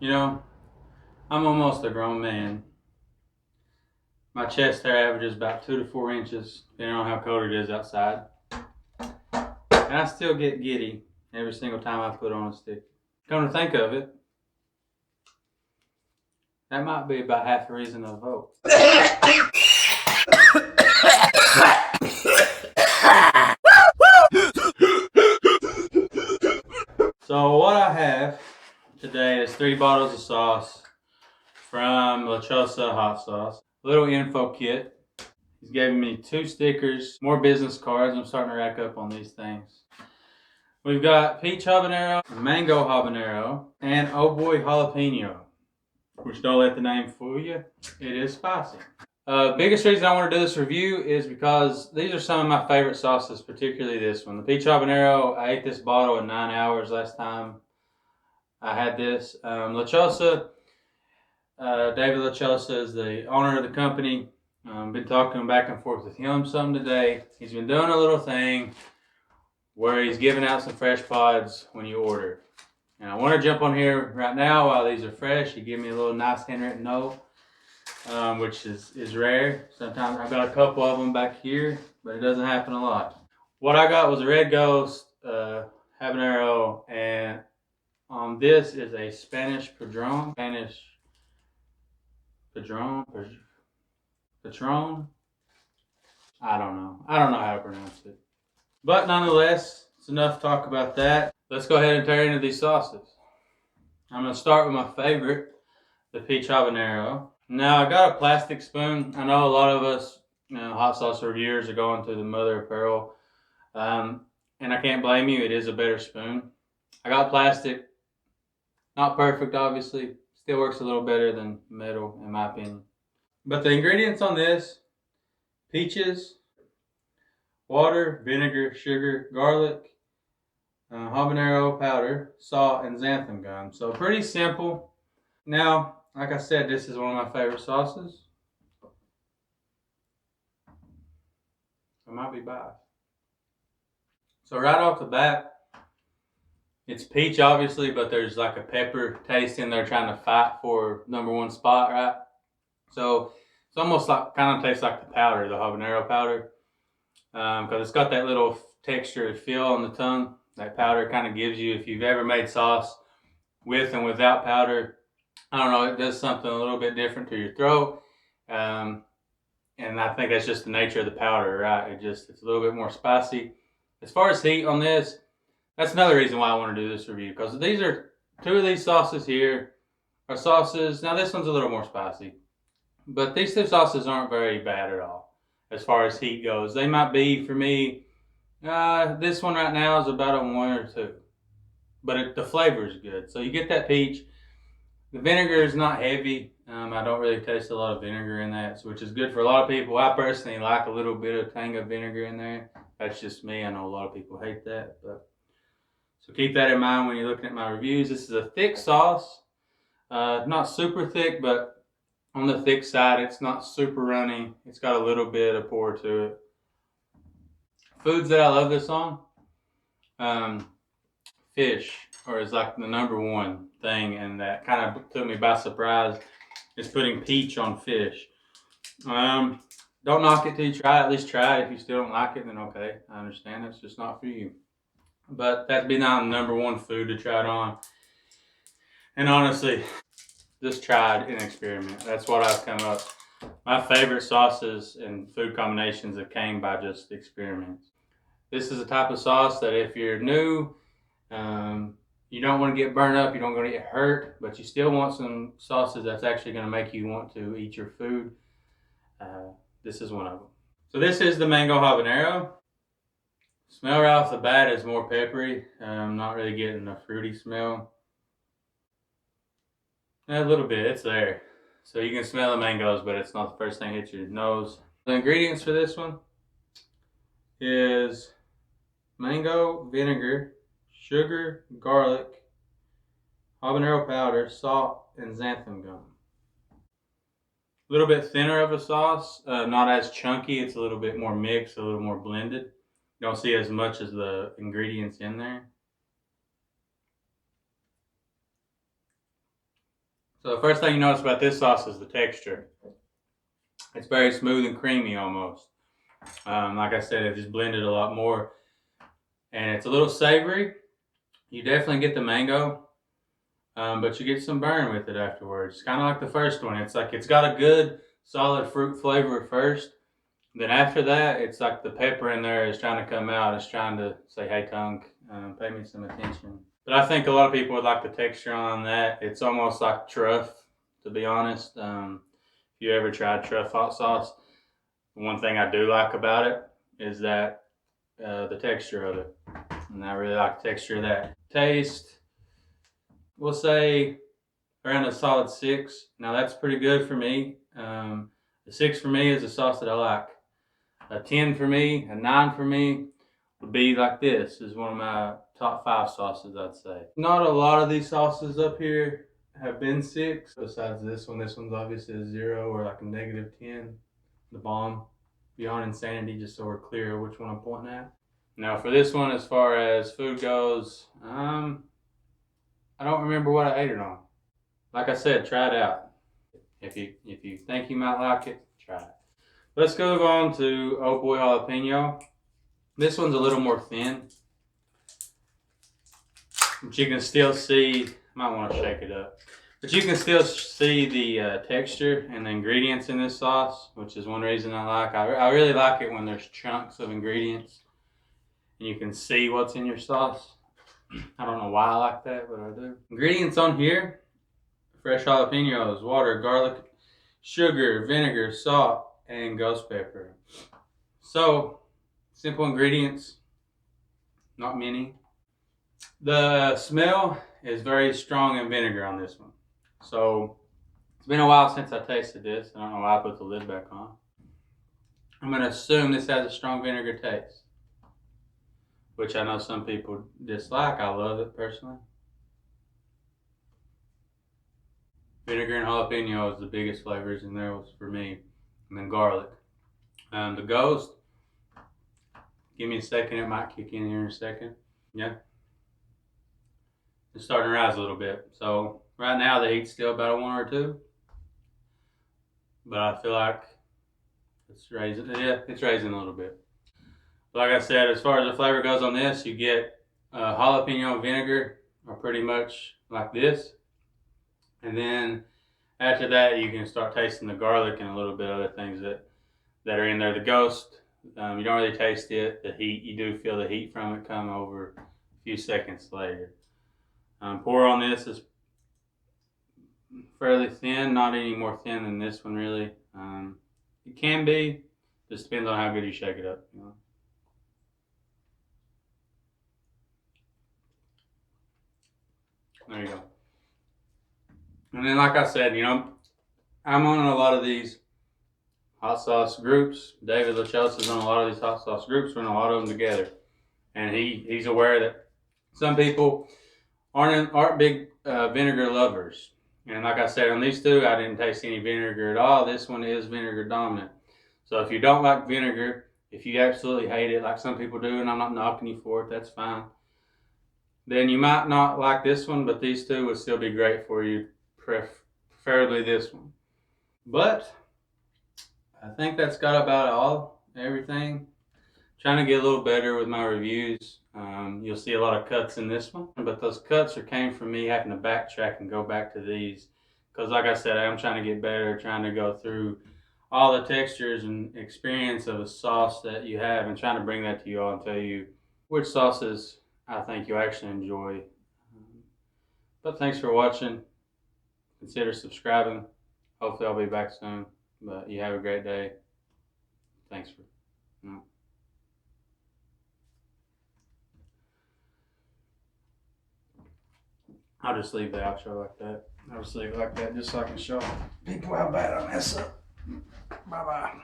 You know, I'm almost a grown man. My chest hair averages about 2 to 4 inches, depending on how cold it is outside. And I still get giddy every single time I put on a stick. Come to think of it, that might be about half the reason I vote. So what I have today is 3 bottles of sauce from Lechosa hot sauce. Little info kit. He's giving me 2 stickers, more business cards. I'm starting to rack up on these things. We've got peach habanero, mango habanero, and oh boy jalapeno. Which, don't let the name fool you, it is spicy. Biggest reason I want to do this review is because these are some of my favorite sauces, particularly this one. The peach habanero, I ate this bottle in 9 hours last time I had this. Lechosa, David Lechosa is the owner of the company. Been talking back and forth with him some today. He's been doing a little thing where he's giving out some fresh pods when you order. And I want to jump on here right now while these are fresh. He gave me a little nice handwritten note, which is rare. Sometimes I've got a couple of them back here, but it doesn't happen a lot. What I got was a Red Ghost, habanero, and this is a Spanish Padron. Patron. I don't know how to pronounce it. But nonetheless, it's enough talk about that. Let's go ahead and tear into these sauces. I'm going to start with my favorite, the peach habanero. Now, I got a plastic spoon. I know a lot of us, hot sauce reviewers are going through the mother of pearl. And I can't blame you. It is a better spoon. I got plastic. Not perfect, obviously. Still works a little better than metal, in my opinion. But the ingredients on this, peaches, water, vinegar, sugar, garlic, habanero powder, salt, and xanthan gum. So pretty simple. Now, like I said, this is one of my favorite sauces. I might be biased. So right off the bat, it's peach obviously, but there's like a pepper taste in there trying to fight for #1 spot, right? So it's almost like, kind of tastes like the powder, the habanero powder. Because it's got that little texture and feel on the tongue. That powder kind of gives you, if you've ever made sauce with and without powder, I don't know, it does something a little bit different to your throat. And I think that's just the nature of the powder, right? It's a little bit more spicy. As far as heat on this, that's another reason why I want to do this review, because these are 2 of these sauces here are sauces. Now this one's a little more spicy, but these 2 sauces aren't very bad at all as far as heat goes. They might be, for me, this one right now is about a 1 or 2, but the flavor is good. So you get that peach. The vinegar is not heavy. I don't really taste a lot of vinegar in that, which is good for a lot of people. I personally like a little bit of tang of vinegar in there. That's just me. I know a lot of people hate that, but so keep that in mind when you're looking at my reviews. This is a thick sauce, not super thick, but on the thick side. It's not super runny. It's got a little bit of pour to it. Foods that I love this on, fish, or is like the #1 thing, and that kind of took me by surprise, is putting peach on fish. Don't knock it till you try it. At least try it. If you still don't like it, then okay, I understand. It's just not for you. But that'd be not the #1 food to try it on. And honestly, just try it and experiment. That's what I've come up. My favorite sauces and food combinations that came by just experiments. This is a type of sauce that if you're new, you don't want to get burned up, you don't want to get hurt, but you still want some sauces that's actually going to make you want to eat your food. This is one of them. So this is the mango habanero. Smell right off the bat is more peppery. I'm not really getting a fruity smell. A little bit, it's there. So you can smell the mangoes, but it's not the first thing that hits your nose. The ingredients for this one is mango, vinegar, sugar, garlic, habanero powder, salt, and xanthan gum. A little bit thinner of a sauce, not as chunky. It's a little bit more mixed, a little more blended. You don't see as much as the ingredients in there. So the first thing you notice about this sauce is the texture. It's very smooth and creamy almost. Like I said, it just blended a lot more. And it's a little savory. You definitely get the mango, but you get some burn with it afterwards. It's kind of like the first one. It's like it's got a good, solid fruit flavor first. Then after that, it's like the pepper in there is trying to come out. It's trying to say, hey, tongue, pay me some attention. But I think a lot of people would like the texture on that. It's almost like truff, to be honest. If you ever tried truff hot sauce, one thing I do like about it is that the texture of it. And I really like the texture of that. Taste, we'll say around a solid 6. Now that's pretty good for me. The 6 for me is a sauce that I like. A 10 for me, a 9 for me would be like this. This is one of my top 5 sauces, I'd say. Not a lot of these sauces up here have been 6. Besides this one's obviously a 0 or like a -10. The bomb, beyond insanity, just so we're clear of which one I'm pointing at. Now for this one, as far as food goes, I don't remember what I ate it on. Like I said, try it out. If you think you might like it, try it. Let's go on to Oh Boy Jalapeno. This one's a little more thin, but you can still see, might want to shake it up, but you can still see the texture and the ingredients in this sauce, which is one reason I like. I really like it when there's chunks of ingredients and you can see what's in your sauce. I don't know why I like that, but I do. Ingredients on here: fresh jalapenos, water, garlic, sugar, vinegar, salt, and ghost pepper. So, simple ingredients, not many. The smell is very strong in vinegar on this one. So, it's been a while since I tasted this. I don't know why I put the lid back on. I'm going to assume this has a strong vinegar taste, which I know some people dislike. I love it personally. Vinegar and jalapeno is the biggest flavors in there for me, and then garlic. The ghost, give me a second, it might kick in here in a second. Yeah. It's starting to rise a little bit. So right now the heat's still about a 1 or 2. But I feel like it's raising, yeah, it's raising a little bit. Like I said, as far as the flavor goes on this, you get jalapeno vinegar, or pretty much like this. And then after that, you can start tasting the garlic and a little bit of other things that are in there. The ghost, you don't really taste it. The heat, you do feel the heat from it come over a few seconds later. Pour on this is fairly thin, not any more thin than this one really. It can be, just depends on how good you shake it up. You know? There you go. And then, like I said, you know, I'm on a lot of these hot sauce groups. David Lechosa is on a lot of these hot sauce groups. We're in a lot of them together, and he's aware that some people aren't big vinegar lovers. And like I said, on these 2, I didn't taste any vinegar at all. This one is vinegar dominant. So if you don't like vinegar, if you absolutely hate it, like some people do, and I'm not knocking you for it, that's fine, then you might not like this one, but these 2 would still be great for you, preferably this one. But I think that's got about everything. Trying to get a little better with my reviews. You'll see a lot of cuts in this one, but those cuts came from me having to backtrack and go back to these. Because like I said, I am trying to get better, trying to go through all the textures and experience of a sauce that you have and trying to bring that to you all and tell you which sauces I think you'll actually enjoy. But thanks for watching. Consider subscribing. Hopefully I'll be back soon. But you have a great day. Thanks for... I'll just leave the outro like that. I'll just leave it like that just so I can show people how bad I mess up. Bye-bye.